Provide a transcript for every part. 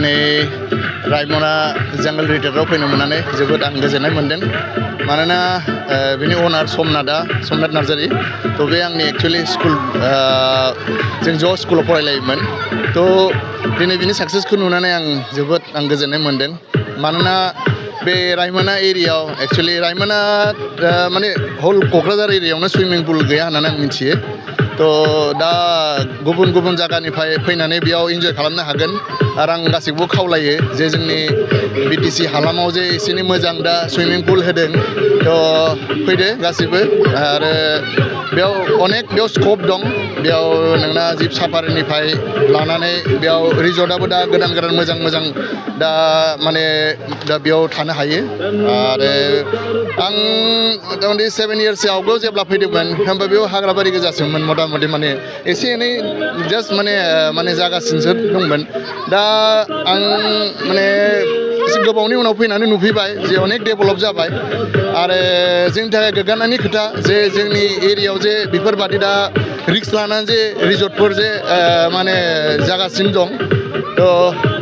दिनै रायमना जंगल रिजर्टआव फैनो मोननानै जोबोद आं गोजोननाय मोनदों मानोना बिनि अनार समनाथ नार्जारि थ' बे आंनि एक्चुवेलि स्कुल जों ज' स्कुलाव फरायलायोमोन थ' दिनै बिनि साक्सेसखौ नुनानै आं जोबोद गोजोननाय मोनदों मानोना बे रायमना एरियायाव एक्चुवेलि रायमना माने हल क'क्राझार एरियायावनो सुइमिं पुल गैया होननानै आं मिथियो थ' दा गुबुन गुबुन जायगानिफ्राय फैनानै बेयाव इन्जय खालामनो हागोन आरो आं गासैखौबो खावलायो जे जोंनि बिटिसि हालामाव जे एसे एनै मोजां दा सुइमिं पुल होदों थ' फैदो गासैबो आरो बेयाव स्कप दं बेयाव नोंना जिप साफारिनिफ्राय लानानै बेयाव रिजर्टआबो दा गोदान मोजां दा माने दा बेयाव थानो हायो आरो आं मथा-मथि 7 इयार्ससो आवगायाव जेब्ला फैदोंमोन होमबा बेयाव हाग्राबारि गोजासोमोन मथा-मथि माने एसे एनै जास्ट माने जागासिनोसो दंमोन दा आं माने एसे गोबावनि उनाव फैनानै नुफैबाय जे अनेक डेभेलप जाबाय आरो जोंनि थाखाय गोग्गानायनि खोथा जे जोंनि एरियायाव जे बेफोरबादि दा रिक्स लानानै जे रिजर्टफोर जे माने जागासिनो दं थ'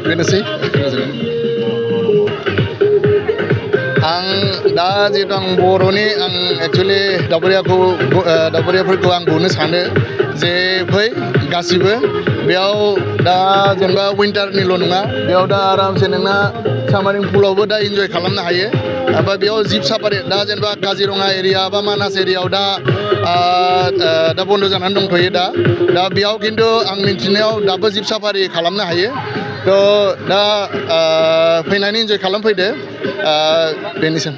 बेनोसै आं दा जिहेतु आं बर'नि आं एक्चुवेलि दावबायारिफोरखौ आं बुंनो सानो जे फै गासिबो बेयाव दा जेनेबा विन्टारनिल' नङा बेयाव दा आरामसे नोंना सामारिं पुलावबो दा इन्जय खालामनो हायो ओमफ्राय बेयाव जिप साफारि दा जेनेबा काजिरङा एरिया बा मानास एरियायाव दा बन्द' जानानै दंथ'यो दा बेयाव खिन्थु आं मिन्थिनायाव दाबो जिप साफारि खालामनो हायो थ' दा फैनानै इन्जय खालामफैदो बेनोसै